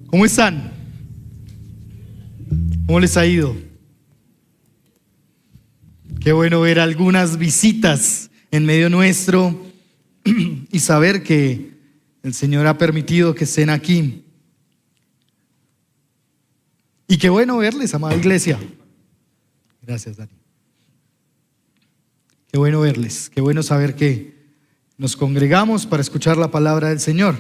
¿Cómo están? ¿Cómo les ha ido? Qué bueno ver algunas visitas en medio nuestro y saber que el Señor ha permitido que estén aquí. Y qué bueno verles, amada iglesia. Gracias, Dani. Qué bueno verles, qué bueno saber que nos congregamos para escuchar la palabra del Señor.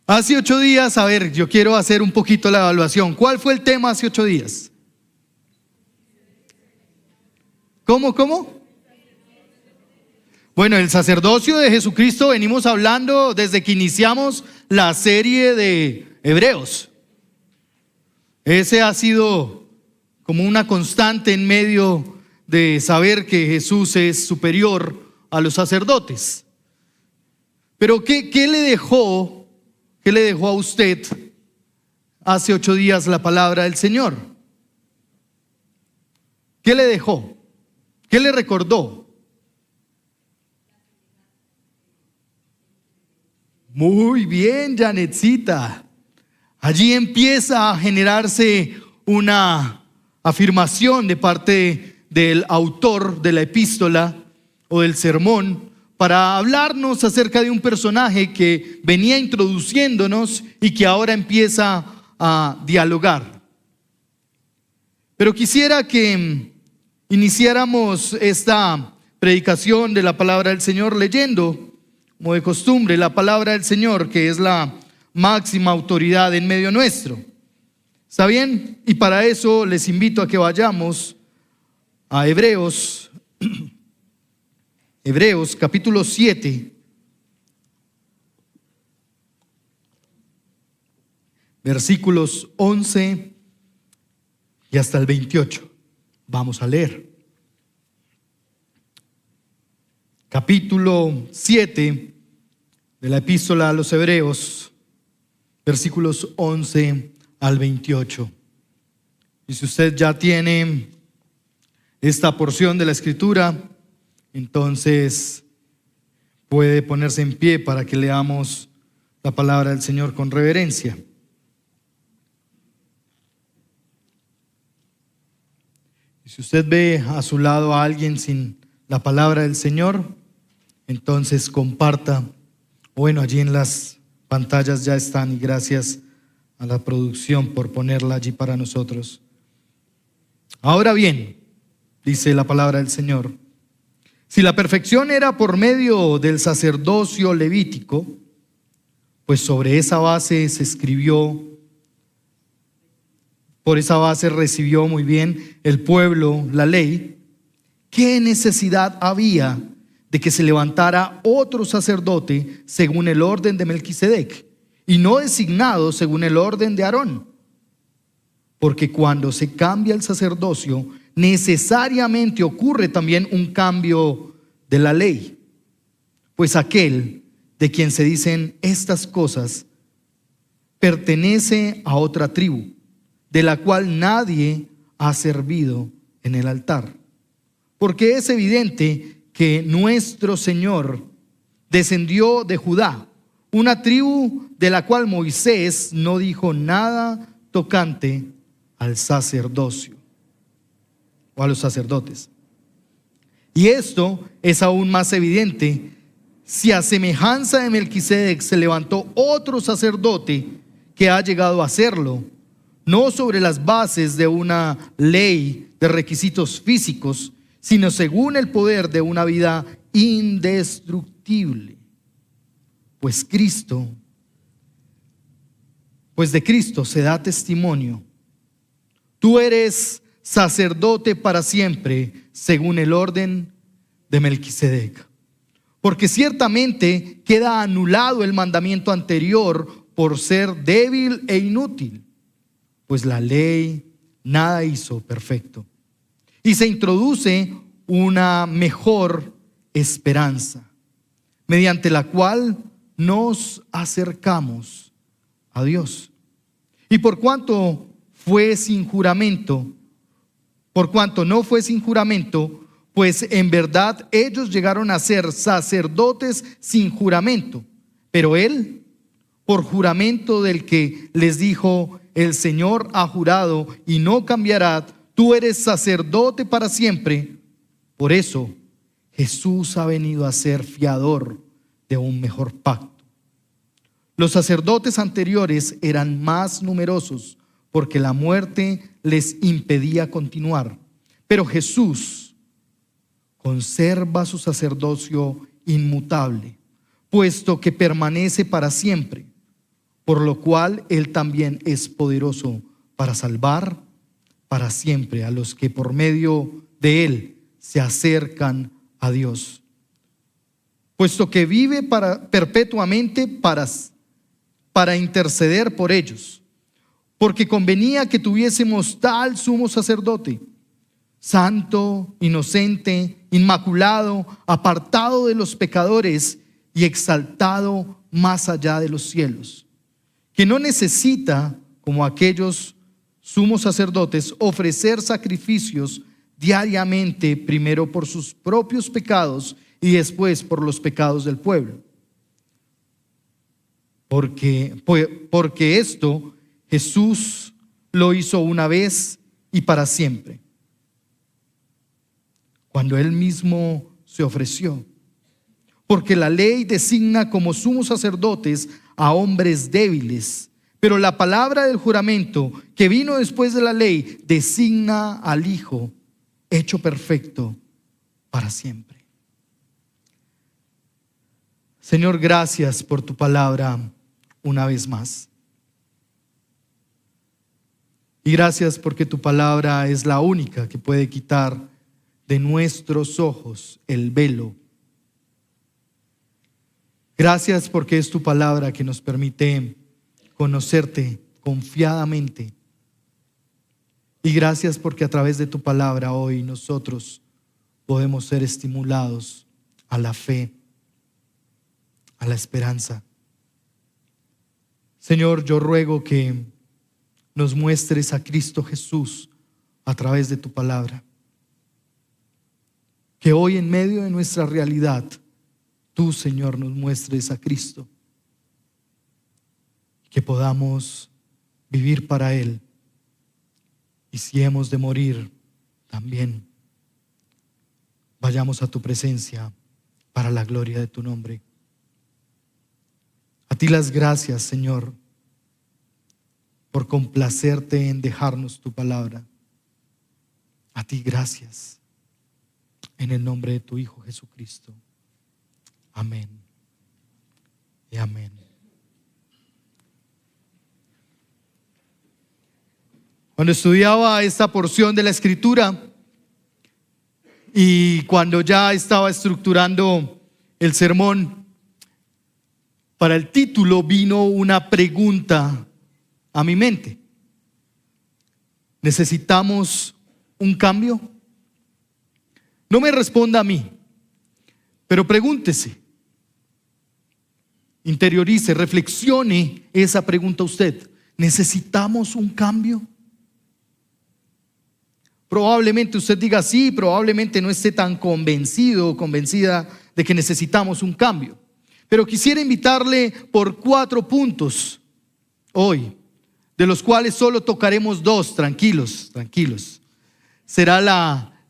Hace 8 días, yo quiero hacer un poquito la evaluación. ¿Cuál fue el tema hace 8 días? ¿Cómo? Bueno, el sacerdocio de Jesucristo venimos hablando desde que iniciamos la serie de Hebreos. Ese ha sido como una constante en medio de saber que Jesús es superior a los sacerdotes. Pero ¿qué le dejó a usted hace 8 días la palabra del Señor? ¿Qué le dejó? ¿Qué le recordó? Muy bien, Janetcita. Allí empieza a generarse una afirmación de parte del autor de la epístola o del sermón para hablarnos acerca de un personaje que venía introduciéndonos y que ahora empieza a dialogar. Pero quisiera que iniciáramos esta predicación de la palabra del Señor leyendo, como de costumbre, la palabra del Señor, que es la máxima autoridad en medio nuestro. ¿Está bien? Y para eso les invito a que vayamos a Hebreos capítulo 7, versículos 11 y hasta el 28. Vamos a leer. Capítulo 7 de la epístola a los Hebreos, versículos 11 al 28. Y si usted ya tiene esta porción de la Escritura, entonces puede ponerse en pie para que leamos la palabra del Señor con reverencia. Y si usted ve a su lado a alguien sin la palabra del Señor, entonces comparta. Bueno, allí en las pantallas ya están, y gracias a la producción por ponerla allí para nosotros. Ahora bien, dice la palabra del Señor: si la perfección era por medio del sacerdocio levítico, pues sobre esa base se escribió, por esa base recibió muy bien el pueblo la ley. ¿Qué necesidad había de que se levantara otro sacerdote según el orden de Melquisedec y no designado según el orden de Aarón? Porque cuando se cambia el sacerdocio, necesariamente ocurre también un cambio de la ley. Pues aquel de quien se dicen estas cosas pertenece a otra tribu, de la cual nadie ha servido en el altar. Porque es evidente que nuestro Señor descendió de Judá, una tribu de la cual Moisés no dijo nada tocante al sacerdocio o a los sacerdotes. Y esto es aún más evidente si a semejanza de Melquisedec se levantó otro sacerdote que ha llegado a serlo, no sobre las bases de una ley de requisitos físicos, sino según el poder de una vida indestructible. Pues de Cristo se da testimonio: tú eres sacerdote para siempre, según el orden de Melquisedec. Porque ciertamente queda anulado el mandamiento anterior por ser débil e inútil, pues la ley nada hizo perfecto. Y se introduce una mejor esperanza, mediante la cual nos acercamos a Dios. Y por cuanto no fue sin juramento, pues en verdad ellos llegaron a ser sacerdotes sin juramento, pero Él, por juramento del que les dijo: el Señor ha jurado y no cambiará, tú eres sacerdote para siempre. Por eso Jesús ha venido a ser fiador de un mejor pacto. Los sacerdotes anteriores eran más numerosos porque la muerte les impedía continuar. Pero Jesús conserva su sacerdocio inmutable, puesto que permanece para siempre, por lo cual Él también es poderoso para salvar para siempre a los que por medio de Él se acercan a Dios, puesto que vive perpetuamente para interceder por ellos, porque convenía que tuviésemos tal sumo sacerdote, santo, inocente, inmaculado, apartado de los pecadores y exaltado más allá de los cielos, que no necesita, como aquellos sumos sacerdotes, ofrecer sacrificios diariamente, primero por sus propios pecados y después por los pecados del pueblo. Porque esto Jesús lo hizo una vez y para siempre, cuando Él mismo se ofreció. Porque la ley designa como sumos sacerdotes a hombres débiles, pero la palabra del juramento que vino después de la ley designa al Hijo hecho perfecto para siempre. Señor, gracias por tu palabra una vez más. Y gracias porque tu palabra es la única que puede quitar de nuestros ojos el velo. Gracias porque es tu palabra que nos permite conocerte confiadamente. Y gracias porque a través de tu palabra hoy nosotros podemos ser estimulados a la fe, a la esperanza. Señor, yo ruego que nos muestres a Cristo Jesús a través de tu palabra. Que hoy en medio de nuestra realidad, tú, Señor, nos muestres a Cristo. Que podamos vivir para Él. Y si hemos de morir, también vayamos a tu presencia para la gloria de tu nombre. A ti las gracias, Señor, por complacerte en dejarnos tu palabra. A ti gracias, en el nombre de tu Hijo Jesucristo. Amén y amén. Cuando estudiaba esta porción de la Escritura y cuando ya estaba estructurando el sermón, para el título vino una pregunta a mi mente. ¿Necesitamos un cambio? No me responda a mí, pero pregúntese, interiorice, reflexione esa pregunta usted. ¿Necesitamos un cambio? Probablemente usted diga sí, probablemente no esté tan convencido o convencida de que necesitamos un cambio. Pero quisiera invitarle por 4 puntos hoy, de los cuales solo tocaremos 2, tranquilos. Será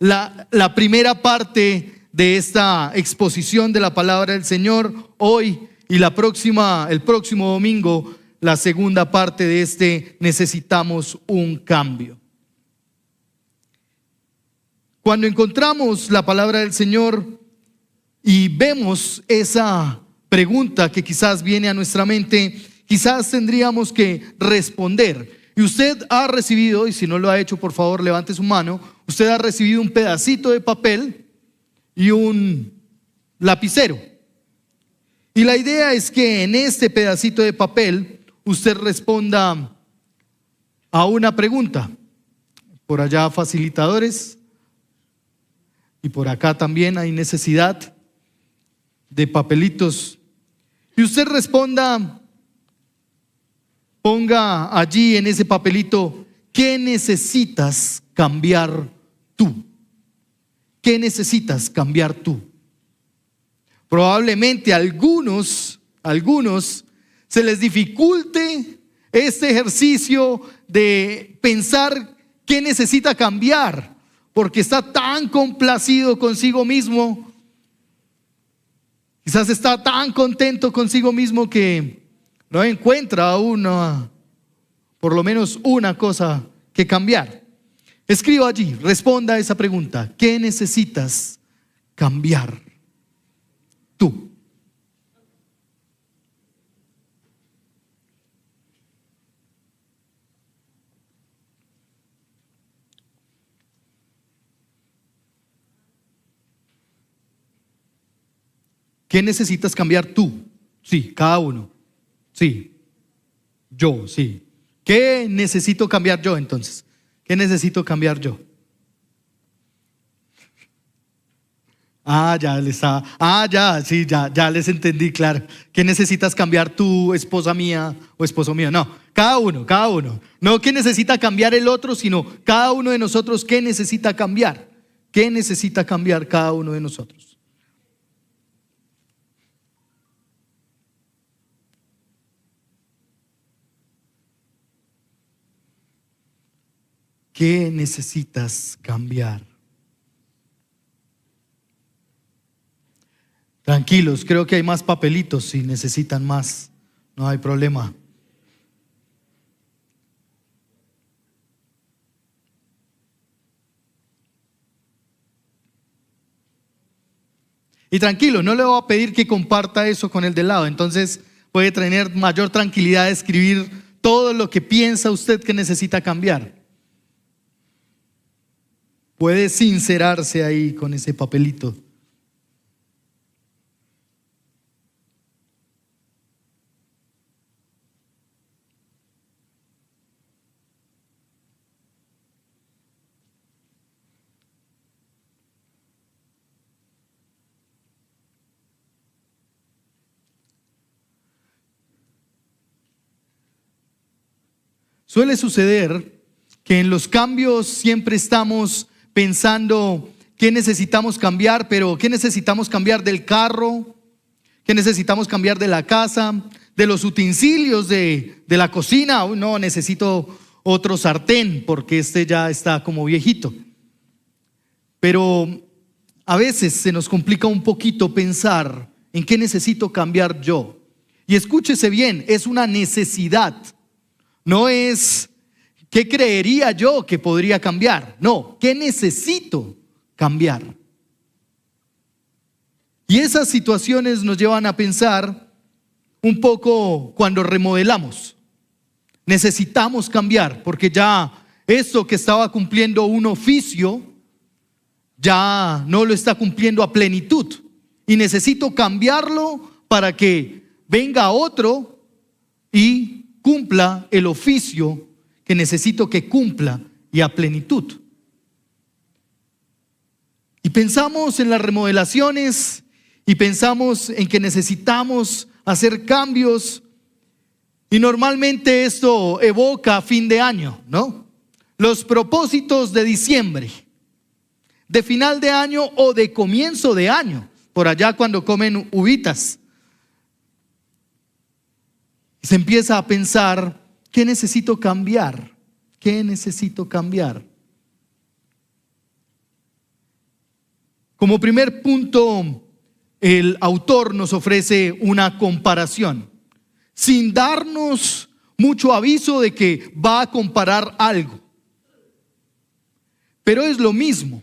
la primera parte de esta exposición de la palabra del Señor hoy y el próximo domingo, la segunda parte de este necesitamos un cambio. Cuando encontramos la palabra del Señor y vemos esa pregunta que quizás viene a nuestra mente, quizás tendríamos que responder. Y usted ha recibido, y si no lo ha hecho, por favor, levante su mano. Usted ha recibido un pedacito de papel y un lapicero. Y la idea es que en este pedacito de papel usted responda a una pregunta. Por allá facilitadores. Y por acá también hay necesidad de papelitos. Y usted responda, ponga allí en ese papelito, ¿qué necesitas cambiar tú? ¿Qué necesitas cambiar tú? Probablemente algunos se les dificulte este ejercicio de pensar qué necesita cambiar, porque está tan complacido consigo mismo, quizás está tan contento consigo mismo que no encuentra por lo menos una cosa que cambiar. Escriba allí, responda a esa pregunta: ¿qué necesitas cambiar tú? ¿Qué necesitas cambiar tú? Sí, cada uno. Sí, yo, sí. ¿Qué necesito cambiar yo entonces? ¿Qué necesito cambiar yo? Ya les entendí, claro. ¿Qué necesitas cambiar tú, esposa mía o esposo mío? No, cada uno. No qué necesita cambiar el otro, sino cada uno de nosotros qué necesita cambiar. ¿Qué necesita cambiar cada uno de nosotros? ¿Qué necesitas cambiar? Tranquilos, creo que hay más papelitos si necesitan más. No hay problema. Y tranquilo, no le voy a pedir que comparta eso con el de lado. Entonces puede tener mayor tranquilidad de escribir todo lo que piensa usted que necesita cambiar. Puede sincerarse ahí con ese papelito. Suele suceder que en los cambios siempre estamos pensando qué necesitamos cambiar, pero qué necesitamos cambiar del carro, qué necesitamos cambiar de la casa, de los utensilios de la cocina. No, necesito otro sartén porque este ya está como viejito. Pero a veces se nos complica un poquito pensar en qué necesito cambiar yo. Y escúchese bien, es una necesidad. No es ¿qué creería yo que podría cambiar? No, ¿qué necesito cambiar? Y esas situaciones nos llevan a pensar un poco cuando remodelamos. Necesitamos cambiar porque ya esto que estaba cumpliendo un oficio ya no lo está cumpliendo a plenitud. Y necesito cambiarlo para que venga otro y cumpla el oficio que necesito que cumpla y a plenitud. Y pensamos en las remodelaciones y pensamos en que necesitamos hacer cambios, y normalmente esto evoca fin de año, ¿no? Los propósitos de diciembre, de final de año o de comienzo de año, por allá cuando comen uvitas. Se empieza a pensar, ¿qué necesito cambiar? ¿Qué necesito cambiar? Como primer punto, el autor nos ofrece una comparación, sin darnos mucho aviso de que va a comparar algo. Pero es lo mismo.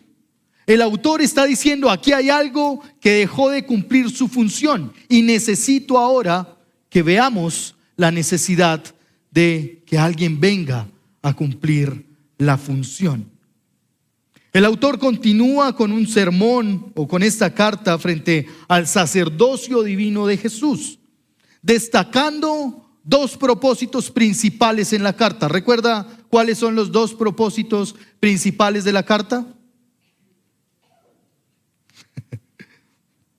El autor está diciendo, aquí hay algo que dejó de cumplir su función y necesito ahora que veamos la necesidad de que alguien venga a cumplir la función. El autor continúa con un sermón o con esta carta frente al sacerdocio divino de Jesús, destacando dos propósitos principales en la carta. ¿Recuerda cuáles son los dos propósitos principales de la carta?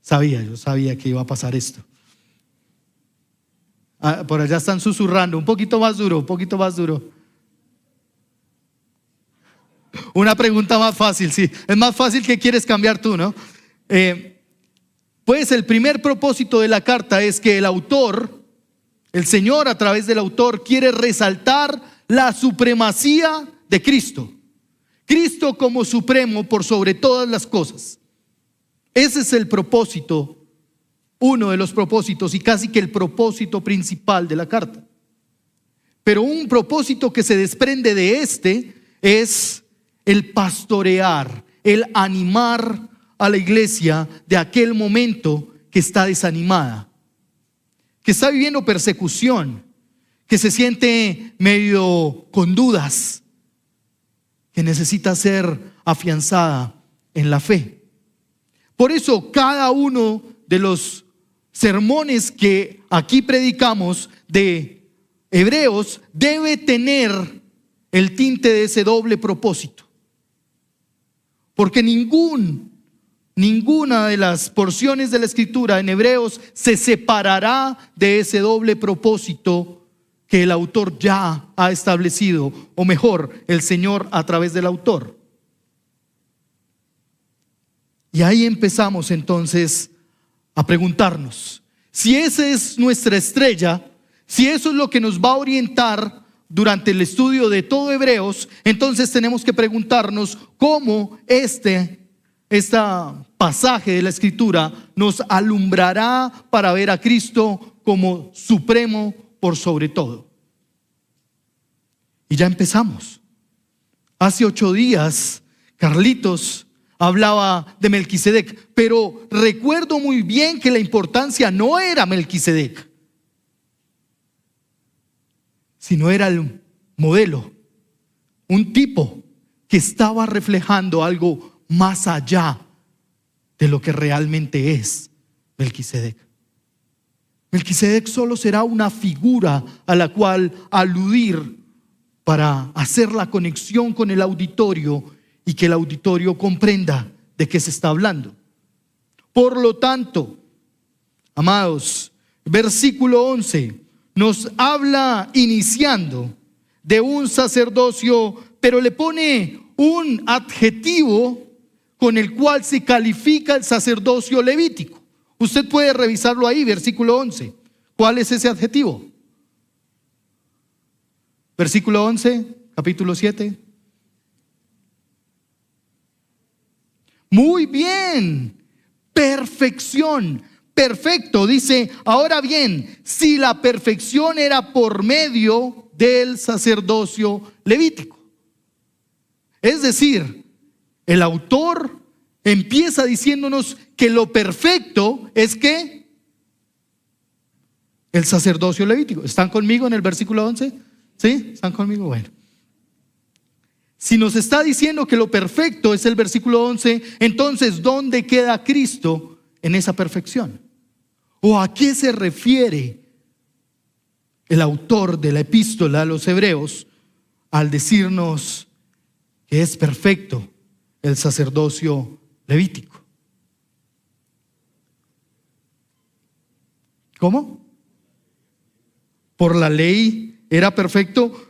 Yo sabía que iba a pasar esto. Por allá están susurrando, un poquito más duro. Una pregunta más fácil, sí. Es más fácil que quieres cambiar tú, ¿no? Pues el primer propósito de la carta es que el autor El Señor, a través del autor, quiere resaltar la supremacía de Cristo. Cristo como supremo por sobre todas las cosas. Ese es el propósito, uno de los propósitos y casi que el propósito principal de la carta. Pero un propósito que se desprende de este es el pastorear, el animar a la iglesia de aquel momento que está desanimada, que está viviendo persecución, que se siente medio con dudas, que necesita ser afianzada en la fe. Por eso cada uno de los sermones que aquí predicamos de Hebreos debe tener el tinte de ese doble propósito. Porque ninguna de las porciones de la Escritura en Hebreos se separará de ese doble propósito que el autor ya ha establecido, o mejor, el Señor a través del autor. Y ahí empezamos entonces a preguntarnos, si esa es nuestra estrella, si eso es lo que nos va a orientar durante el estudio de todo Hebreos, entonces tenemos que preguntarnos cómo este pasaje de la Escritura nos alumbrará para ver a Cristo como supremo por sobre todo. Y ya empezamos. Hace 8 días, Carlitos hablaba de Melquisedec, pero recuerdo muy bien que la importancia no era Melquisedec, sino era el modelo, un tipo que estaba reflejando algo más allá de lo que realmente es Melquisedec. Melquisedec solo será una figura a la cual aludir para hacer la conexión con el auditorio y que el auditorio comprenda de qué se está hablando. Por lo tanto, amados, versículo 11 nos habla iniciando de un sacerdocio, pero le pone un adjetivo con el cual se califica el sacerdocio levítico. Usted puede revisarlo ahí, versículo 11. ¿Cuál es ese adjetivo? Versículo 11, capítulo 7. Muy bien, perfección, perfecto. Dice, ahora bien, si la perfección era por medio del sacerdocio levítico. Es decir, el autor empieza diciéndonos que lo perfecto es que el sacerdocio levítico. ¿Están conmigo en el versículo 11? ¿Sí? ¿Están conmigo? Bueno. Si nos está diciendo que lo perfecto es el versículo 11, entonces ¿dónde queda Cristo en esa perfección? ¿O a qué se refiere el autor de la epístola a los Hebreos al decirnos que es perfecto el sacerdocio levítico? ¿Cómo? ¿Por la ley era perfecto?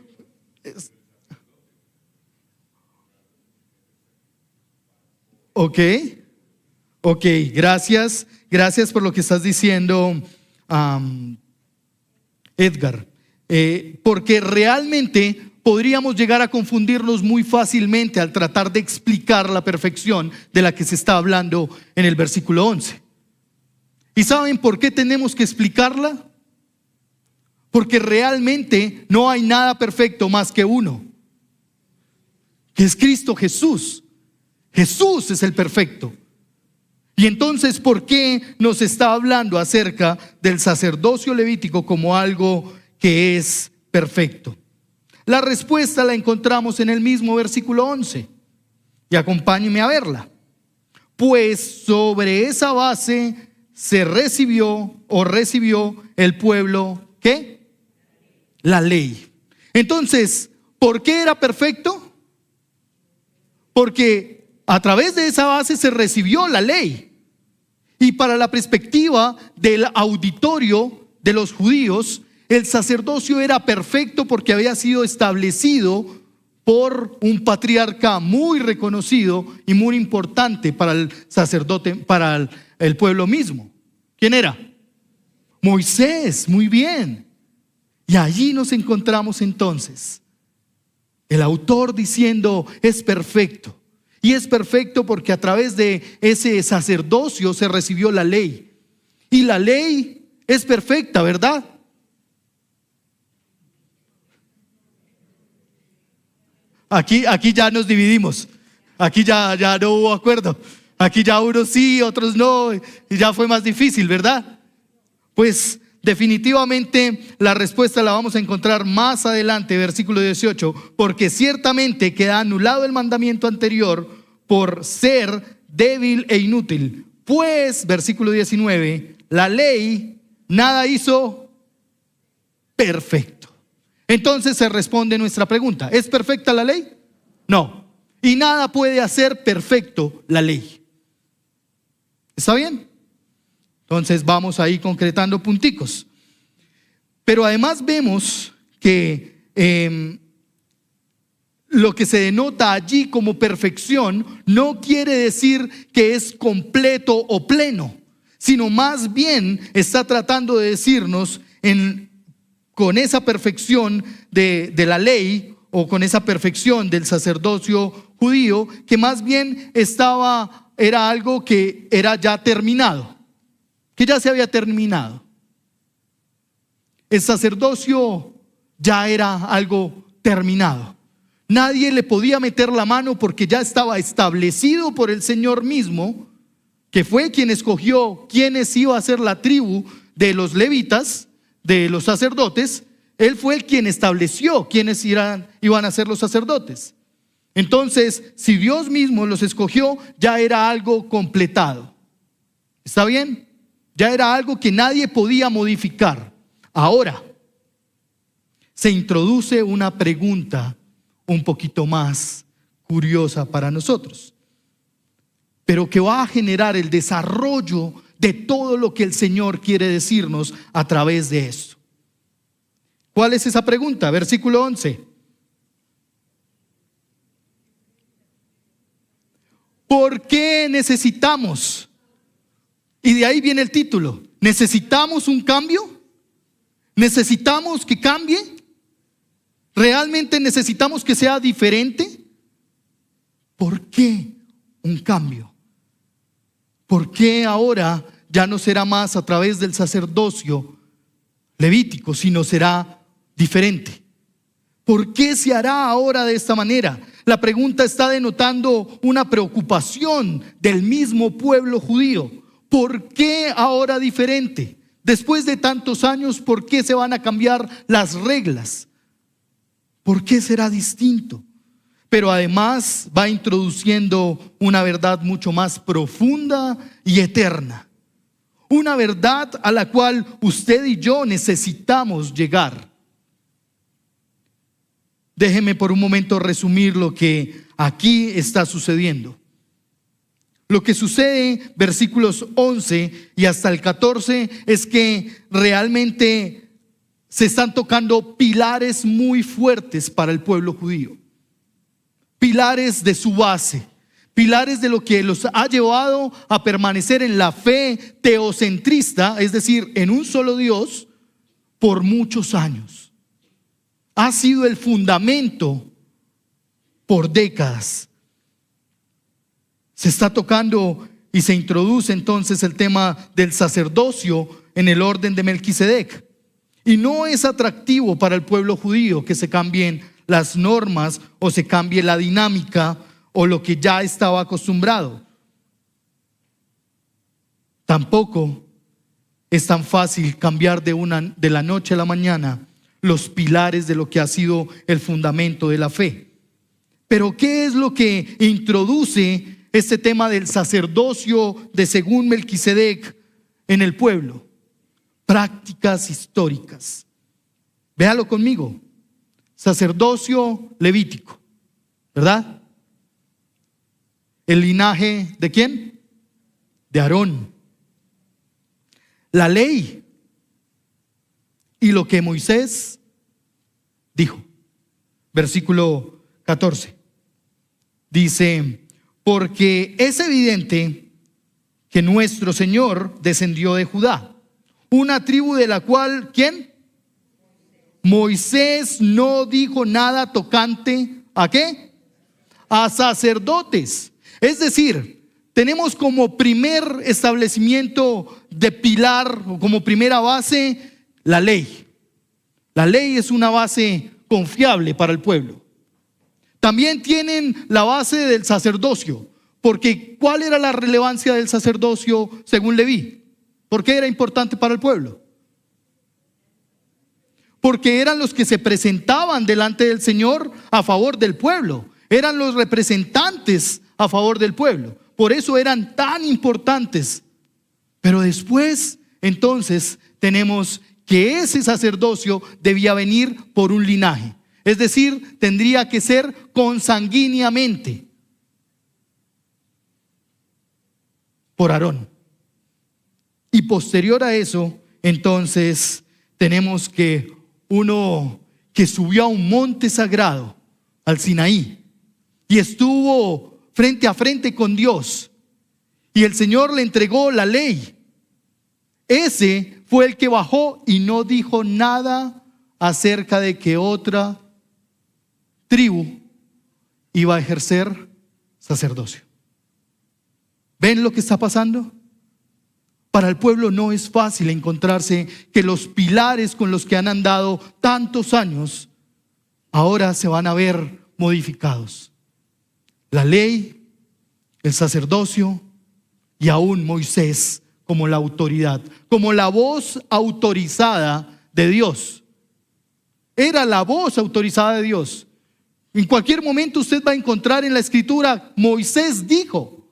Ok, gracias por lo que estás diciendo, Edgar, porque realmente podríamos llegar a confundirnos muy fácilmente al tratar de explicar la perfección de la que se está hablando en el versículo 11. ¿Y saben por qué tenemos que explicarla? Porque realmente no hay nada perfecto más que uno, que es Cristo Jesús. Jesús es el perfecto. Y entonces, ¿por qué nos está hablando acerca del sacerdocio levítico como algo que es perfecto? La respuesta la encontramos en el mismo versículo 11. Y acompáñenme a verla. Pues sobre esa base se recibió el pueblo, ¿qué? La ley. Entonces, ¿por qué era perfecto? Porque a través de esa base se recibió la ley. Y para la perspectiva del auditorio de los judíos, el sacerdocio era perfecto porque había sido establecido por un patriarca muy reconocido y muy importante para el sacerdote, para el pueblo mismo. ¿Quién era? Moisés, muy bien. Y allí nos encontramos entonces el autor diciendo: es perfecto. Y es perfecto porque a través de ese sacerdocio se recibió la ley. Y la ley es perfecta, ¿verdad? Aquí ya nos dividimos. Aquí ya no hubo acuerdo. Aquí ya unos sí, otros no. Y ya fue más difícil, ¿verdad? Pues definitivamente la respuesta la vamos a encontrar más adelante, versículo 18. Porque ciertamente queda anulado el mandamiento anterior por ser débil e inútil. Pues, versículo 19, la ley nada hizo perfecto. Entonces se responde nuestra pregunta: ¿es perfecta la ley? No. Y nada puede hacer perfecto la ley. ¿Está bien? Entonces vamos ahí concretando punticos. Pero además vemos que lo que se denota allí como perfección no quiere decir que es completo o pleno, sino más bien está tratando de decirnos con esa perfección de la ley, o con esa perfección del sacerdocio judío, que más bien era algo que era ya terminado, que ya se había terminado. El sacerdocio ya era algo terminado. Nadie le podía meter la mano porque ya estaba establecido por el Señor mismo, que fue quien escogió quiénes iba a ser la tribu de los levitas, de los sacerdotes. Él fue el quien estableció quiénes iban a ser los sacerdotes. Entonces, si Dios mismo los escogió, ya era algo completado. ¿Está bien? Ya era algo que nadie podía modificar. Ahora, se introduce una pregunta un poquito más curiosa para nosotros, pero que va a generar el desarrollo de todo lo que el Señor quiere decirnos a través de esto. ¿Cuál es esa pregunta? Versículo 11. ¿Por qué necesitamos? Y de ahí viene el título. ¿Necesitamos un cambio? ¿Necesitamos que cambie? ¿Realmente necesitamos que sea diferente? ¿Por qué un cambio? ¿Por qué ahora ya no será más a través del sacerdocio levítico, sino será diferente? ¿Por qué se hará ahora de esta manera? La pregunta está denotando una preocupación del mismo pueblo judío. ¿Por qué ahora diferente? Después de tantos años, ¿por qué se van a cambiar las reglas? ¿Por qué será distinto? Pero además va introduciendo una verdad mucho más profunda y eterna. Una verdad a la cual usted y yo necesitamos llegar. Déjeme por un momento resumir lo que aquí está sucediendo. Lo que sucede, versículos 11 y hasta el 14, es que realmente se están tocando pilares muy fuertes para el pueblo judío. Pilares de su base, pilares de lo que los ha llevado a permanecer en la fe teocentrista, es decir, en un solo Dios, por muchos años. Ha sido el fundamento por décadas. Se está tocando y se introduce entonces el tema del sacerdocio en el orden de Melquisedec. Y no es atractivo para el pueblo judío que se cambien las normas o se cambie la dinámica o lo que ya estaba acostumbrado. Tampoco es tan fácil cambiar de la noche a la mañana los pilares de lo que ha sido el fundamento de la fe. Pero ¿qué es lo que introduce este tema del sacerdocio de según Melquisedec en el pueblo? Prácticas históricas. Véalo conmigo. Sacerdocio levítico, ¿verdad? ¿El linaje de quién? De Aarón. La ley y lo que Moisés dijo. Versículo 14. Dice: porque es evidente que nuestro Señor descendió de Judá, una tribu de la cual, ¿quién? Moisés no dijo nada tocante ¿a qué? A sacerdotes. Es decir, tenemos como primer establecimiento de pilar o como primera base la ley. La ley es una base confiable para el pueblo. También tienen la base del sacerdocio, porque ¿cuál era la relevancia del sacerdocio según Leví? ¿Por qué era importante para el pueblo? Porque eran los que se presentaban delante del Señor a favor del pueblo. Eran los representantes a favor del pueblo. Por eso eran tan importantes. Pero después, entonces, tenemos que ese sacerdocio debía venir por un linaje. Es decir, tendría que ser consanguíneamente por Aarón. Y posterior a eso, entonces, tenemos que uno que subió a un monte sagrado, al Sinaí, y estuvo frente a frente con Dios, y el Señor le entregó la ley. Ese fue el que bajó y no dijo nada acerca de que otra tribu iba a ejercer sacerdocio. ¿Ven lo que está pasando? Para el pueblo no es fácil encontrarse que los pilares con los que han andado tantos años ahora se van a ver modificados. La ley, el sacerdocio y aún Moisés como la autoridad, como la voz autorizada de Dios. Era la voz autorizada de Dios. En cualquier momento usted va a encontrar en la Escritura, Moisés dijo.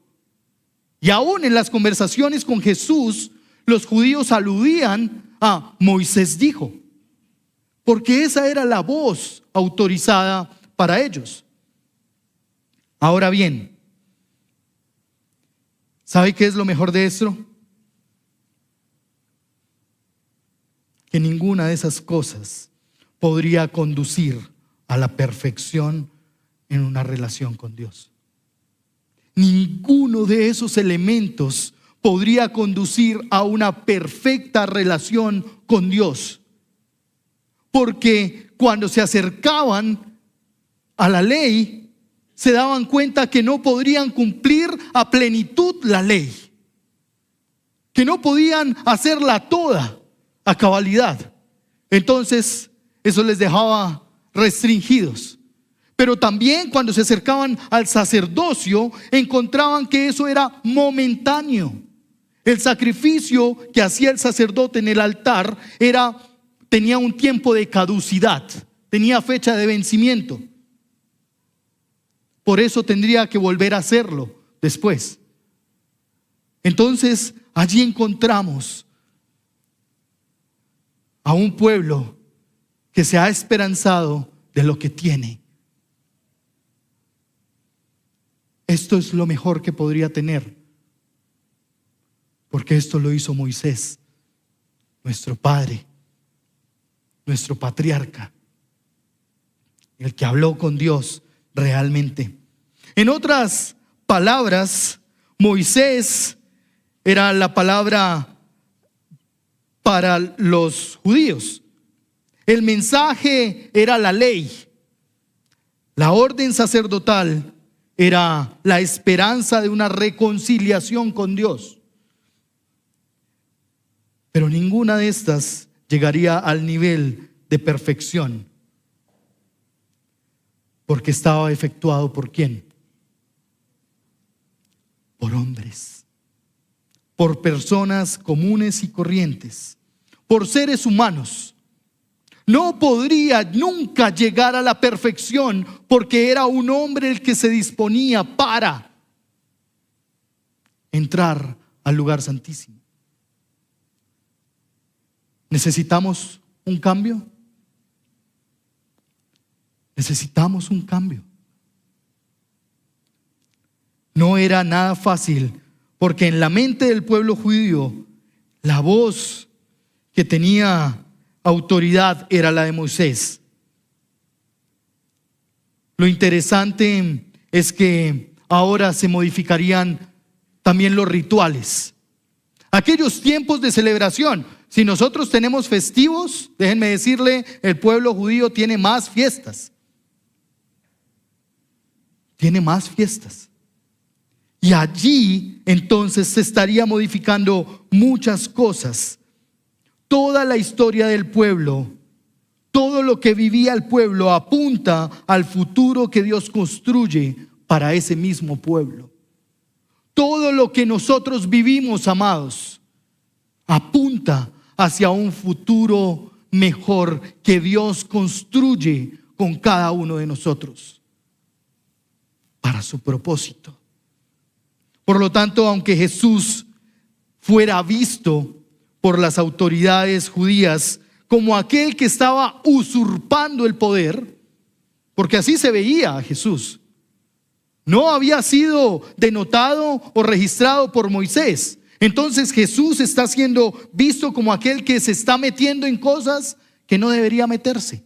Y aún en las conversaciones con Jesús, los judíos aludían a Moisés dijo, porque esa era la voz autorizada para ellos. Ahora bien, ¿sabe qué es lo mejor de esto? Que ninguna de esas cosas podría conducir a la perfección en una relación con Dios. Ninguno de esos elementos podría conducir a una perfecta relación con Dios. Porque cuando se acercaban a la ley, se daban cuenta que no podrían cumplir a plenitud la ley. Que no podían hacerla toda a cabalidad. Entonces, eso les dejaba restringidos. Pero también cuando se acercaban al sacerdocio, encontraban que eso era momentáneo. El sacrificio que hacía el sacerdote en el altar tenía un tiempo de caducidad, tenía fecha de vencimiento. Por eso tendría que volver a hacerlo después. Entonces, allí encontramos a un pueblo que se ha esperanzado de lo que tiene. Esto es lo mejor que podría tener, porque esto lo hizo Moisés, nuestro padre, nuestro patriarca, el que habló con Dios realmente. En otras palabras, Moisés era la palabra para los judíos. El mensaje era la ley, la orden sacerdotal era la esperanza de una reconciliación con Dios. Pero ninguna de estas llegaría al nivel de perfección. Porque estaba efectuado ¿por quién? Por hombres. Por personas comunes y corrientes. Por seres humanos. No podría nunca llegar a la perfección porque era un hombre el que se disponía para entrar al lugar santísimo. ¿Necesitamos un cambio? Necesitamos un cambio. No era nada fácil porque en la mente del pueblo judío la voz que tenía autoridad era la de Moisés. Lo interesante es que ahora se modificarían también los rituales. Aquellos tiempos de celebración, Si nosotros tenemos festivos, déjenme decirle, el pueblo judío tiene más fiestas. Tiene más fiestas. Y allí entonces se estaría modificando muchas cosas. Toda la historia del pueblo, todo lo que vivía el pueblo apunta al futuro que Dios construye para ese mismo pueblo. Todo lo que nosotros vivimos, amados, apunta hacia un futuro mejor que Dios construye con cada uno de nosotros para su propósito. Por lo tanto, aunque Jesús fuera visto por las autoridades judías como aquel que estaba usurpando el poder, porque así se veía a Jesús, no había sido denotado o registrado por Moisés. Entonces Jesús está siendo visto como aquel que se está metiendo en cosas que no debería meterse.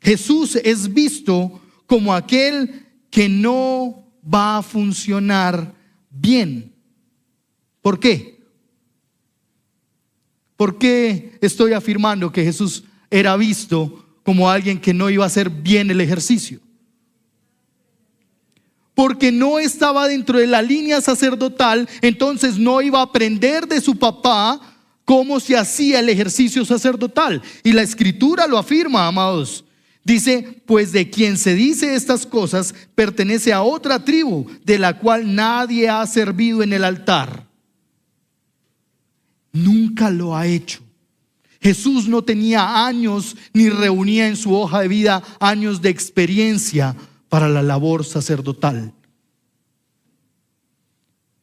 Jesús es visto como aquel que no va a funcionar bien. ¿Por qué? ¿Por qué estoy afirmando que Jesús era visto como alguien que no iba a hacer bien el ejercicio? Porque no estaba dentro de la línea sacerdotal, entonces no iba a aprender de su papá cómo se hacía el ejercicio sacerdotal. Y la Escritura lo afirma, amados. Dice, pues de quien se dice estas cosas pertenece a otra tribu, de la cual nadie ha servido en el altar. Nunca lo ha hecho. Jesús no tenía años ni reunía en su hoja de vida años de experiencia para la labor sacerdotal.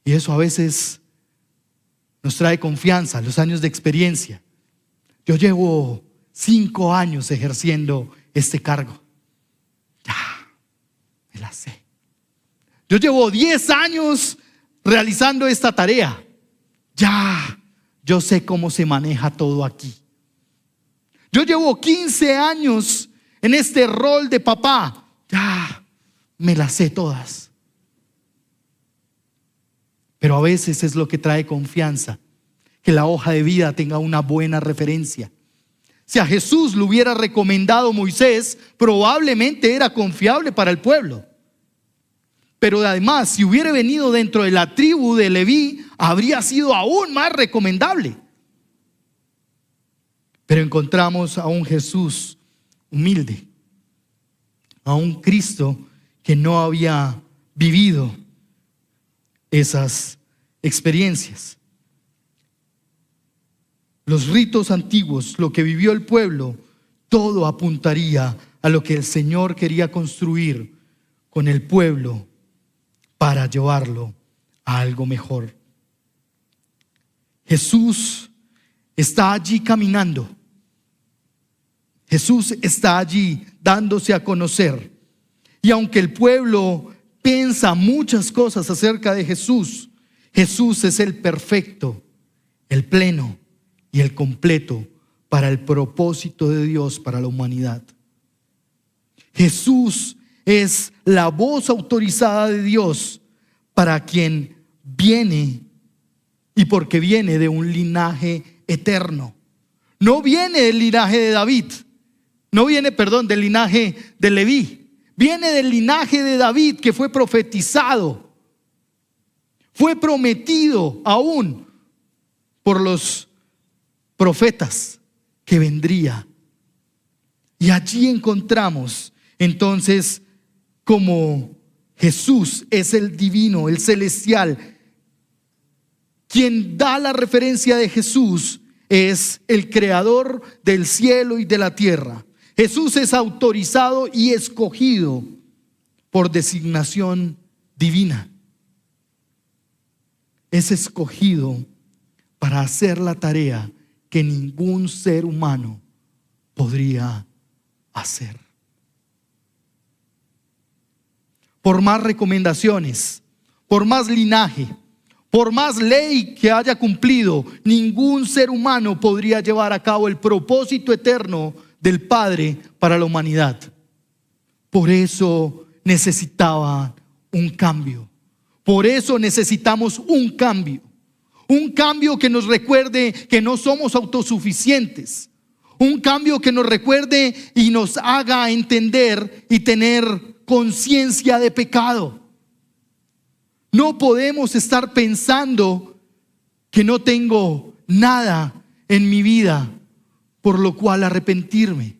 Y eso a veces nos trae confianza, los años de experiencia. Yo llevo 5 años ejerciendo este cargo. Ya, me la sé. Yo llevo 10 años realizando esta tarea. Ya, yo sé cómo se maneja todo aquí. Yo llevo 15 años en este rol de papá. Ya, me las sé todas. Pero a veces es lo que trae confianza, que la hoja de vida tenga una buena referencia. Si a Jesús lo hubiera recomendado Moisés, probablemente era confiable para el pueblo. Pero además, si hubiera venido dentro de la tribu de Leví, habría sido aún más recomendable. Pero encontramos a un Jesús humilde, a un Cristo que no había vivido esas experiencias. Los ritos antiguos, lo que vivió el pueblo, todo apuntaría a lo que el Señor quería construir con el pueblo para llevarlo a algo mejor. Jesús está allí caminando. Jesús está allí dándose a conocer. Y aunque el pueblo piensa muchas cosas acerca de Jesús, Jesús es el perfecto, el pleno y el completo para el propósito de Dios para la humanidad. Jesús es la voz autorizada de Dios para quien viene y porque viene de un linaje eterno. No viene del linaje de David, no viene, del linaje de Leví. Viene del linaje de David que fue profetizado, fue prometido aún por los profetas que vendría. Y allí encontramos entonces como Jesús es el divino, el celestial. Quien da la referencia de Jesús es el creador del cielo y de la tierra. Jesús es autorizado y escogido por designación divina. Es escogido para hacer la tarea que ningún ser humano podría hacer. Por más recomendaciones, por más linaje, por más ley que haya cumplido, ningún ser humano podría llevar a cabo el propósito eterno del Padre para la humanidad. Por eso necesitaba un cambio. Por eso necesitamos un cambio. Un cambio que nos recuerde que no somos autosuficientes. Un cambio que nos recuerde y nos haga entender y tener conciencia de pecado. No podemos estar pensando que no tengo nada en mi vida por lo cual arrepentirme.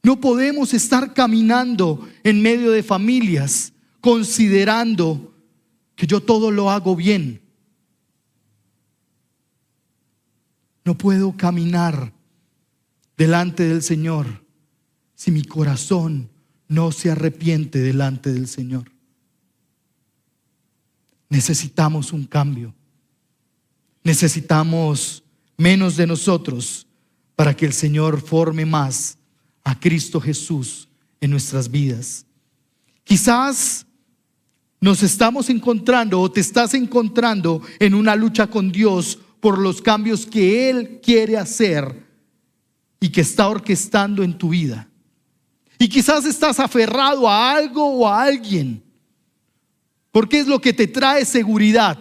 No podemos estar caminando en medio de familias considerando que yo todo lo hago bien. No puedo caminar delante del Señor si mi corazón no se arrepiente delante del Señor. Necesitamos un cambio. Necesitamos menos de nosotros para que el Señor forme más a Cristo Jesús en nuestras vidas. Quizás nos estamos encontrando o te estás encontrando en una lucha con Dios por los cambios que Él quiere hacer y que está orquestando en tu vida. Y quizás estás aferrado a algo o a alguien, porque es lo que te trae seguridad,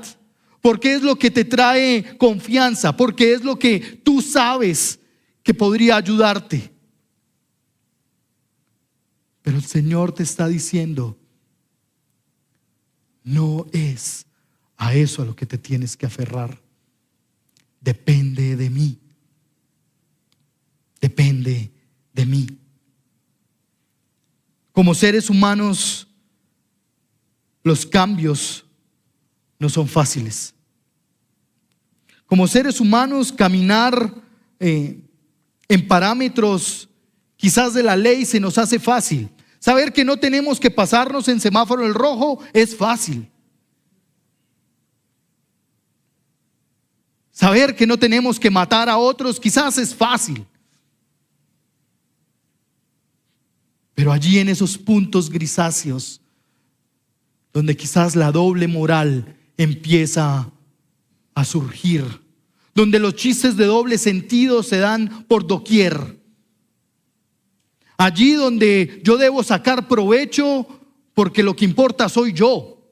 porque es lo que te trae confianza, porque es lo que tú sabes que podría ayudarte. Pero el Señor te está diciendo, no es a eso a lo que te tienes que aferrar. Depende de mí. Depende de mí. Como seres humanos, los cambios no son fáciles. Como seres humanos, caminar en parámetros quizás de la ley se nos hace fácil. Saber que no tenemos que pasarnos en semáforo el rojo es fácil. Saber que no tenemos que matar a otros quizás es fácil. Pero allí en esos puntos grisáceos, donde quizás la doble moral empieza a surgir, donde los chistes de doble sentido se dan por doquier, allí donde yo debo sacar provecho porque lo que importa soy yo,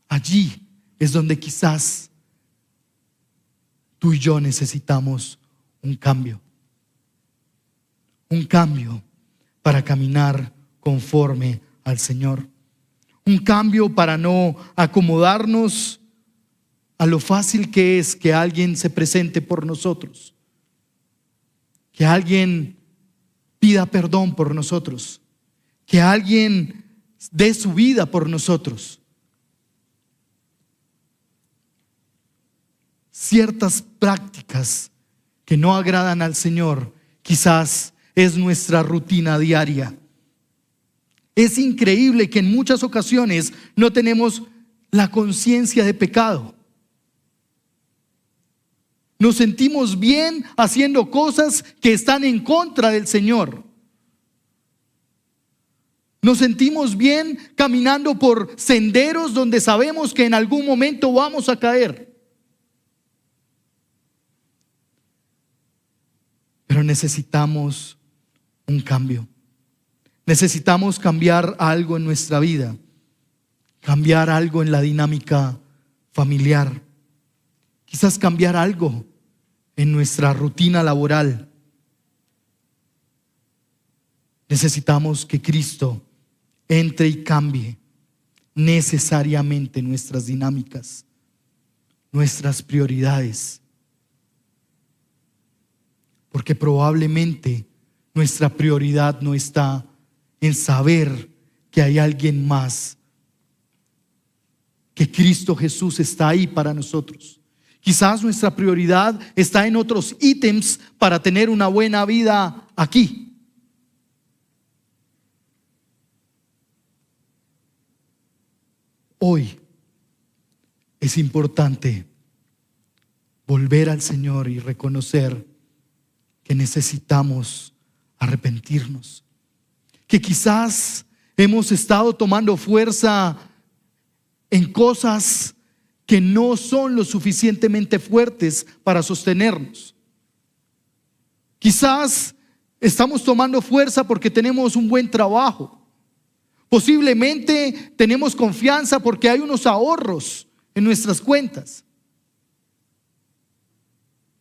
allí es donde quizás tú y yo necesitamos un cambio. Un cambio para caminar conforme al Señor. Un cambio para no acomodarnos a lo fácil que es que alguien se presente por nosotros. Que alguien pida perdón por nosotros. Que alguien dé su vida por nosotros. Ciertas prácticas que no agradan al Señor quizás es nuestra rutina diaria. Es increíble que en muchas ocasiones no tenemos la conciencia de pecado. Nos sentimos bien haciendo cosas que están en contra del Señor. Nos sentimos bien caminando por senderos donde sabemos que en algún momento vamos a caer. Pero necesitamos un cambio. Necesitamos cambiar algo en nuestra vida, cambiar algo en la dinámica familiar, quizás cambiar algo en nuestra rutina laboral. Necesitamos que Cristo entre y cambie necesariamente nuestras dinámicas, nuestras prioridades. Porque probablemente nuestra prioridad no está en saber que hay alguien más, que Cristo Jesús está ahí para nosotros. Quizás nuestra prioridad está en otros ítems para tener una buena vida aquí. Hoy es importante volver al Señor y reconocer que necesitamos arrepentirnos, que quizás hemos estado tomando fuerza en cosas que no son lo suficientemente fuertes para sostenernos. Quizás estamos tomando fuerza porque tenemos un buen trabajo, Posiblemente tenemos confianza porque hay unos ahorros en nuestras cuentas.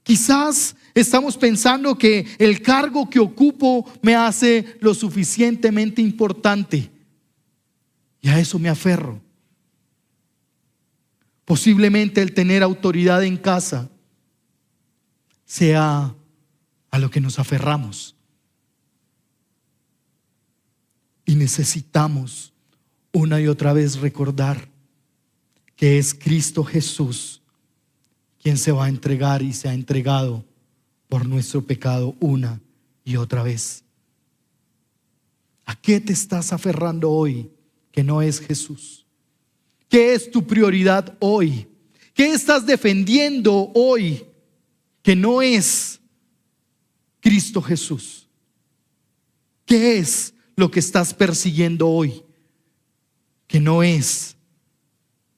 Quizás estamos pensando que el cargo que ocupo me hace lo suficientemente importante y a eso me aferro. Posiblemente el tener autoridad en casa sea a lo que nos aferramos. Y necesitamos una y otra vez recordar que es Cristo Jesús quien se va a entregar y se ha entregado por nuestro pecado una y otra vez. ¿A qué te estás aferrando hoy que no es Jesús? ¿Qué es tu prioridad hoy? ¿Qué estás defendiendo hoy que no es Cristo Jesús? ¿Qué es lo que estás persiguiendo hoy que no es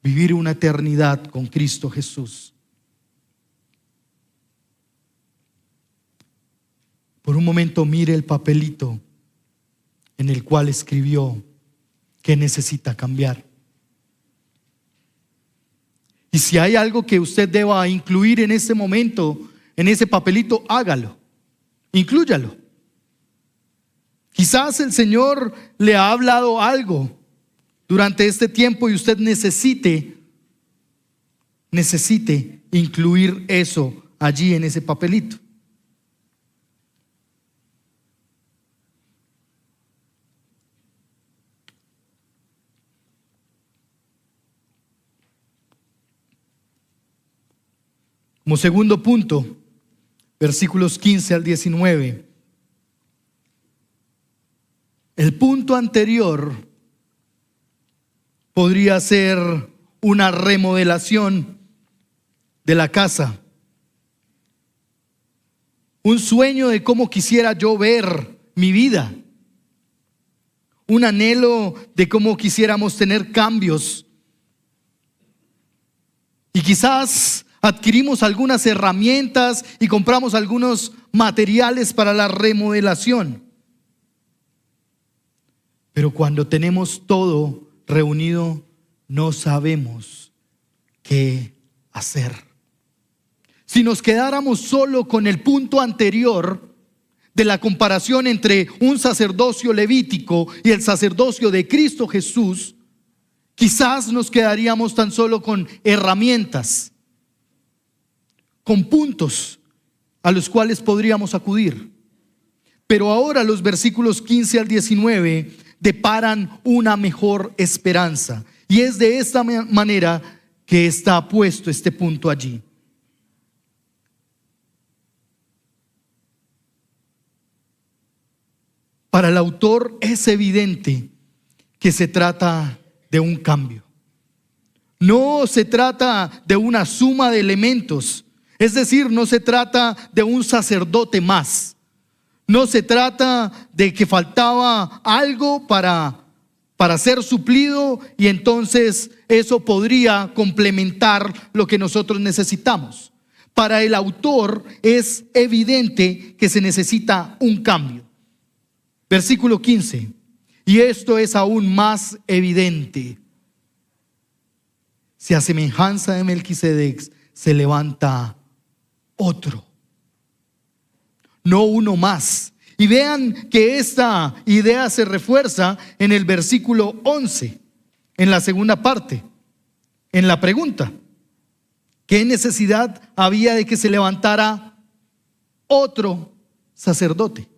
vivir una eternidad con Cristo Jesús? Por un momento mire el papelito en el cual escribió que necesita cambiar. Y si hay algo que usted deba incluir en ese momento, en ese papelito, hágalo, inclúyalo. Quizás el Señor le ha hablado algo durante este tiempo y usted necesite incluir eso allí en ese papelito. Como segundo punto, versículos 15 al 19. El punto anterior podría ser una remodelación de la casa. Un sueño de cómo quisiera yo ver mi vida. Un anhelo de cómo quisiéramos tener cambios. Y quizás adquirimos algunas herramientas y compramos algunos materiales para la remodelación. Pero cuando tenemos todo reunido, no sabemos qué hacer. Si nos quedáramos solo con el punto anterior de la comparación entre un sacerdocio levítico y el sacerdocio de Cristo Jesús, quizás nos quedaríamos tan solo con herramientas, con puntos a los cuales podríamos acudir. Pero ahora los versículos 15 al 19 deparan una mejor esperanza. Y es de esta manera que está puesto este punto allí. Para el autor es evidente que se trata de un cambio. No se trata de una suma de elementos. Es decir, no se trata de un sacerdote más. No se trata de que faltaba algo para ser suplido y entonces eso podría complementar lo que nosotros necesitamos. Para el autor es evidente que se necesita un cambio. Versículo 15. Y esto es aún más evidente. Si a semejanza de Melquisedec se levanta otro, no uno más. Y vean que esta idea se refuerza en el versículo 11, en la segunda parte, en la pregunta: ¿qué necesidad había de que se levantara otro sacerdote?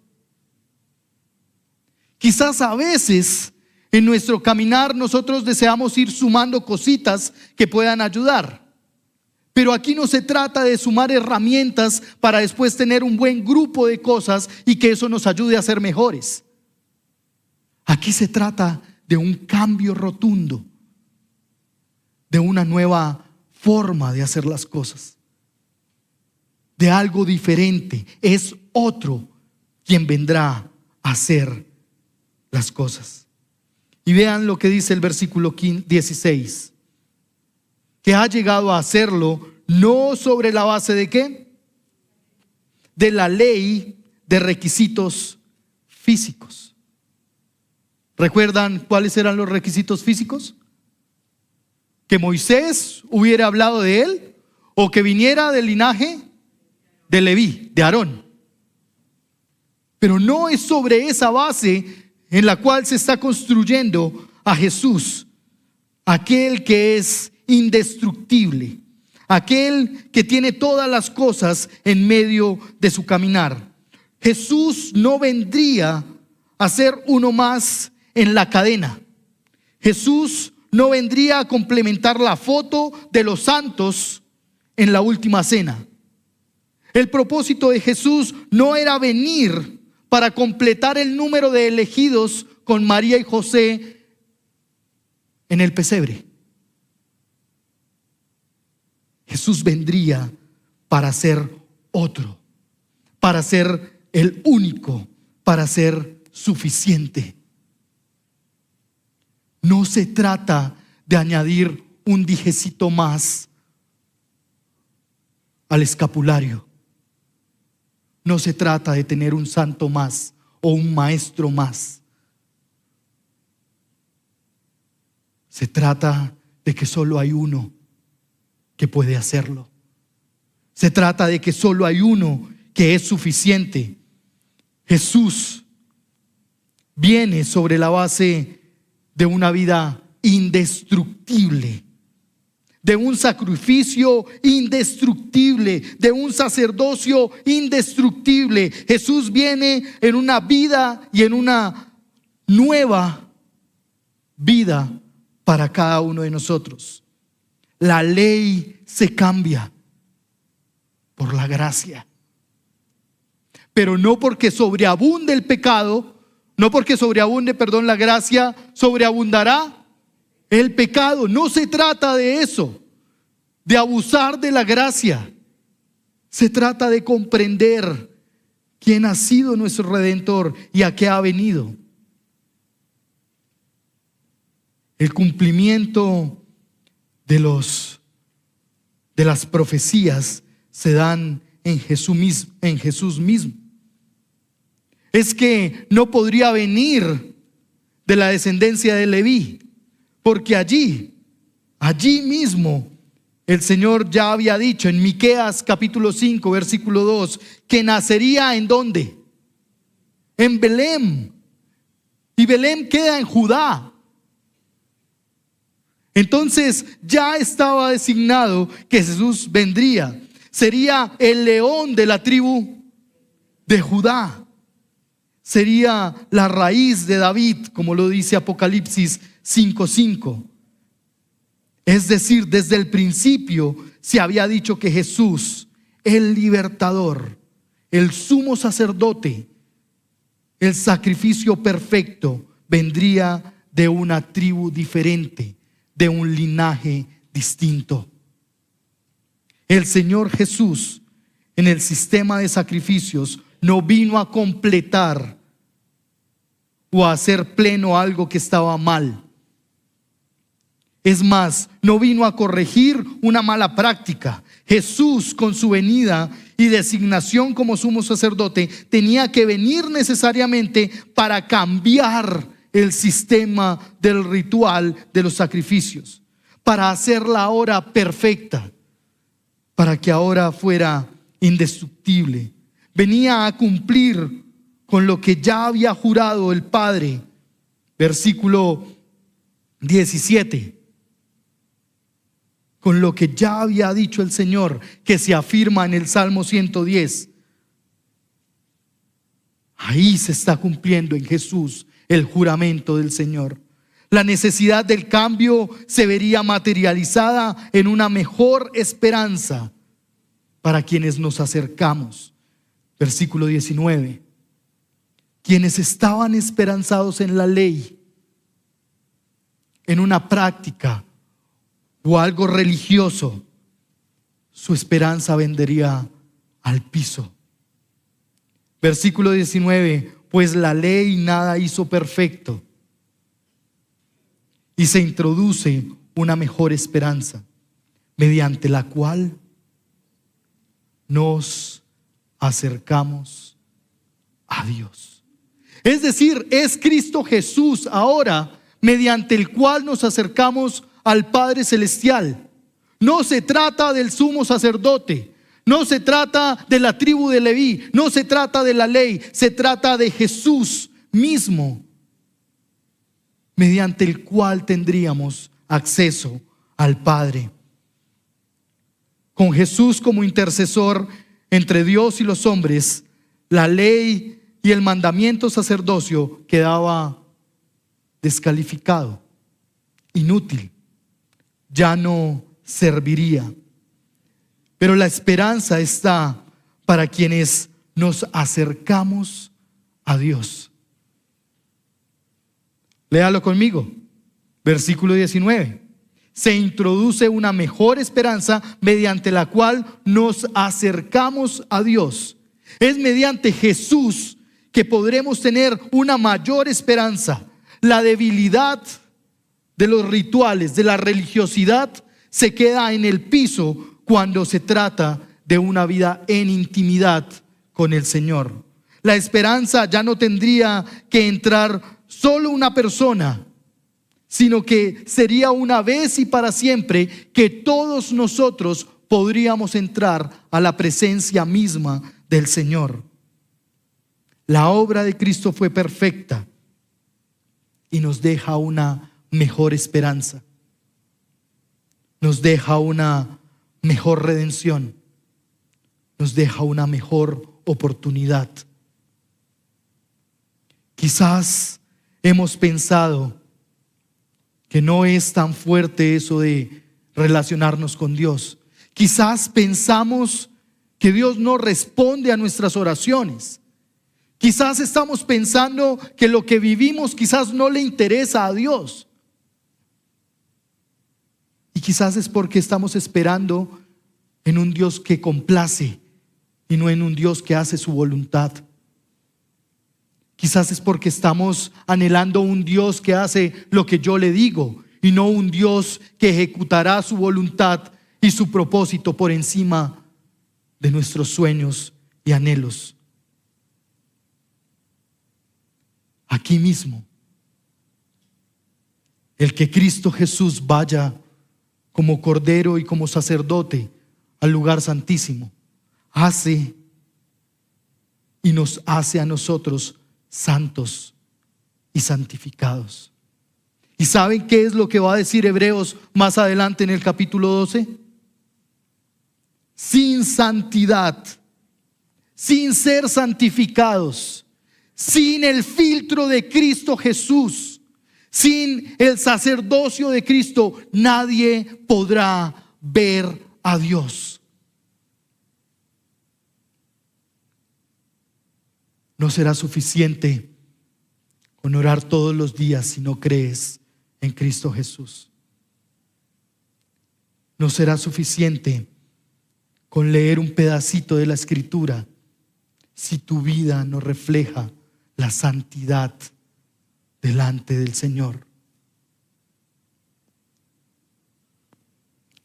Quizás a veces en nuestro caminar nosotros deseamos ir sumando cositas que puedan ayudar. Pero aquí no se trata de sumar herramientas para después tener un buen grupo de cosas y que eso nos ayude a ser mejores. Aquí se trata de un cambio rotundo, de una nueva forma de hacer las cosas, de algo diferente. Es otro quien vendrá a hacer las cosas. Y vean lo que dice el versículo 16. Que ha llegado a hacerlo no sobre la base de ¿qué? De la ley de requisitos físicos. ¿Recuerdan cuáles eran los requisitos físicos? Que Moisés hubiera hablado de él o que viniera del linaje de Leví, de Aarón. Pero no es sobre esa base en la cual se está construyendo a Jesús, aquel que es indestructible, aquel que tiene todas las cosas en medio de su caminar. Jesús no vendría a ser uno más en la cadena. Jesús no vendría a complementar la foto de los santos en la última cena. El propósito de Jesús no era venir para completar el número de elegidos con María y José en el pesebre. Jesús vendría para ser otro, para ser el único, para ser suficiente. No se trata de añadir un dijecito más al escapulario. No se trata de tener un santo más o un maestro más. Se trata de que solo hay uno que puede hacerlo. Se trata de que solo hay uno que es suficiente. Jesús viene sobre la base de una vida indestructible, de un sacrificio indestructible, de un sacerdocio indestructible. Jesús viene en una vida y en una nueva vida para cada uno de nosotros. La ley se cambia por la gracia, pero no porque sobreabunde el pecado, no porque sobreabunde, la gracia, sobreabundará el pecado. No se trata de eso, de abusar de la gracia. Se trata de comprender quién ha sido nuestro Redentor y a qué ha venido. El cumplimiento de las profecías se dan en Jesús mismo. Es que no podría venir de la descendencia de Leví, porque allí mismo el Señor ya había dicho en Miqueas capítulo 5 versículo 2 que nacería ¿en dónde? En Belén. Y Belén queda en Judá. Entonces ya estaba designado que Jesús vendría. Sería el león de la tribu de Judá. Sería la raíz de David, como lo dice Apocalipsis 5:5. Es decir, desde el principio se había dicho que Jesús, el libertador, el sumo sacerdote, el sacrificio perfecto, vendría de una tribu diferente, de un linaje distinto. El Señor Jesús, en el sistema de sacrificios, no vino a completar o a hacer pleno algo que estaba mal. Es más, no vino a corregir una mala práctica. Jesús, con su venida y designación como sumo sacerdote, tenía que venir necesariamente para cambiar el sistema del ritual de los sacrificios, para hacer la hora perfecta, para que ahora fuera indestructible. Venía a cumplir con lo que ya había jurado el Padre. Versículo 17. Con lo que ya había dicho el Señor, que se afirma en el Salmo 110. Ahí se está cumpliendo en Jesús el juramento del Señor. La necesidad del cambio se vería materializada en una mejor esperanza para quienes nos acercamos. Versículo 19. Quienes estaban esperanzados en la ley, en una práctica o algo religioso, su esperanza vendría al piso. Versículo 19. Pues la ley nada hizo perfecto, y se introduce una mejor esperanza, mediante la cual nos acercamos a Dios. Es decir, es Cristo Jesús ahora mediante el cual nos acercamos al Padre Celestial. No se trata del sumo sacerdote, no se trata de la tribu de Leví, no se trata de la ley, se trata de Jesús mismo, mediante el cual tendríamos acceso al Padre. Con Jesús como intercesor entre Dios y los hombres, la ley y el mandamiento sacerdocio quedaba descalificado, inútil, ya no serviría. Pero la esperanza está para quienes nos acercamos a Dios. Léalo conmigo, versículo 19. Se introduce una mejor esperanza mediante la cual nos acercamos a Dios. Es mediante Jesús que podremos tener una mayor esperanza. La debilidad de los rituales, de la religiosidad, se queda en el piso cuando se trata de una vida en intimidad con el Señor. La esperanza ya no tendría que entrar solo una persona, sino que sería una vez y para siempre que todos nosotros podríamos entrar a la presencia misma del Señor. La obra de Cristo fue perfecta y nos deja una mejor esperanza. Nos deja una mejor redención. Nos deja una mejor oportunidad. Quizás hemos pensado que no es tan fuerte eso de relacionarnos con Dios. Quizás pensamos que Dios no responde a nuestras oraciones. Quizás estamos pensando que lo que vivimos quizás no le interesa a Dios. Y quizás es porque estamos esperando en un Dios que complace y no en un Dios que hace su voluntad. Quizás es porque estamos anhelando un Dios que hace lo que yo le digo y no un Dios que ejecutará su voluntad y su propósito por encima de nuestros sueños y anhelos. Aquí mismo, el que Cristo Jesús vaya como cordero y como sacerdote al lugar santísimo, hace y nos hace a nosotros santos y santificados. ¿Y saben qué es lo que va a decir Hebreos más adelante en el capítulo 12? Sin santidad, sin ser santificados, sin el filtro de Cristo Jesús, sin el sacerdocio de Cristo, nadie podrá ver a Dios. No será suficiente con orar todos los días si no crees en Cristo Jesús. No será suficiente con leer un pedacito de la Escritura si tu vida no refleja la santidad delante del Señor.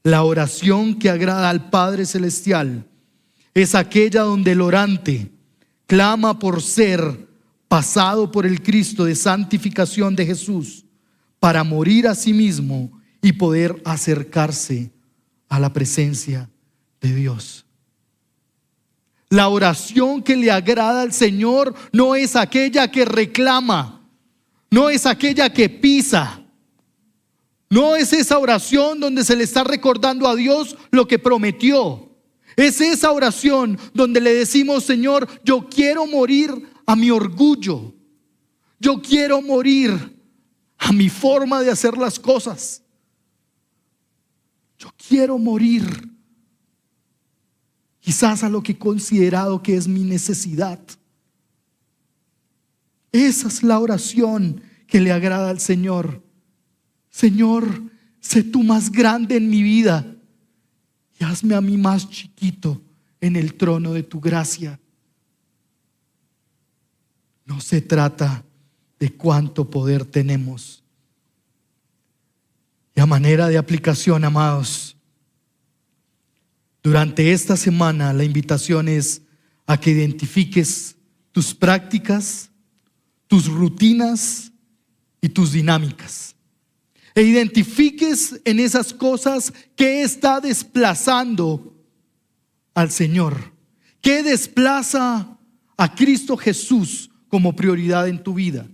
La oración que agrada al Padre Celestial es aquella donde el orante clama por ser pasado por el Cristo de santificación de Jesús para morir a sí mismo y poder acercarse a la presencia de Dios. La oración que le agrada al Señor no es aquella que reclama, no es aquella que pisa, no es esa oración donde se le está recordando a Dios lo que prometió. Es esa oración donde le decimos: Señor, yo quiero morir a mi orgullo. Yo quiero morir a mi forma de hacer las cosas. Yo quiero morir quizás a lo que he considerado que es mi necesidad. Esa es la oración que le agrada al Señor. Señor, sé tú más grande en mi vida y hazme a mí más chiquito en el trono de tu gracia. No se trata de cuánto poder tenemos. Y a manera de aplicación, amados, durante esta semana la invitación es a que identifiques tus prácticas, tus rutinas y tus dinámicas. E identifiques en esas cosas qué está desplazando al Señor, qué desplaza a Cristo Jesús como prioridad en tu vida.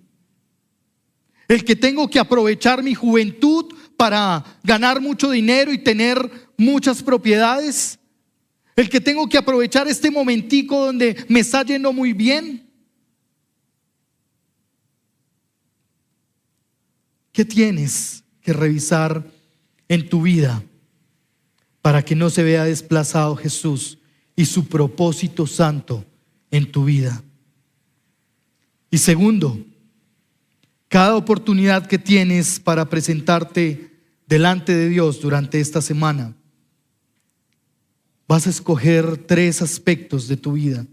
El que tengo que aprovechar mi juventud para ganar mucho dinero y tener muchas propiedades. El que tengo que aprovechar este momentico donde me está yendo muy bien. ¿Qué tienes que revisar en tu vida para que no se vea desplazado Jesús y su propósito santo en tu vida? Y segundo, cada oportunidad que tienes para presentarte delante de Dios durante esta semana, vas a escoger 3 aspectos de tu vida.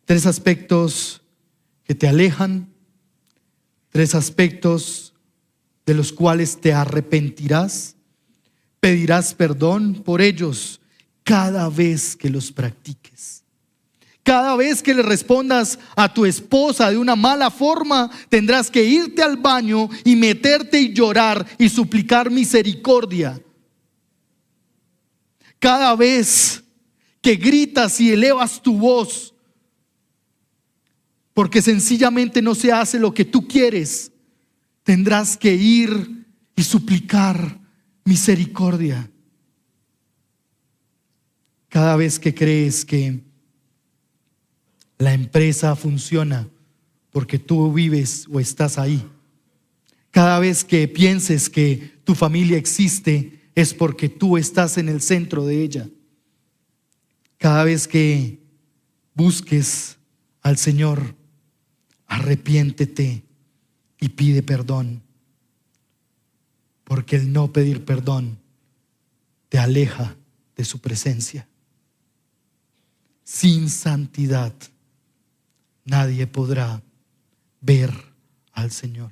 3 aspectos que te alejan, 3 aspectos de los cuales te arrepentirás, pedirás perdón por ellos cada vez que los practiques. Cada vez que le respondas a tu esposa de una mala forma, tendrás que irte al baño y meterte y llorar y suplicar misericordia. Cada vez que gritas y elevas tu voz, porque sencillamente no se hace lo que tú quieres, tendrás que ir y suplicar misericordia. Cada vez que crees que la empresa funciona porque tú vives o estás ahí. Cada vez que pienses que tu familia existe es porque tú estás en el centro de ella. Cada vez que busques al Señor, arrepiéntete y pide perdón, porque el no pedir perdón te aleja de su presencia. Sin santidad nadie podrá ver al Señor.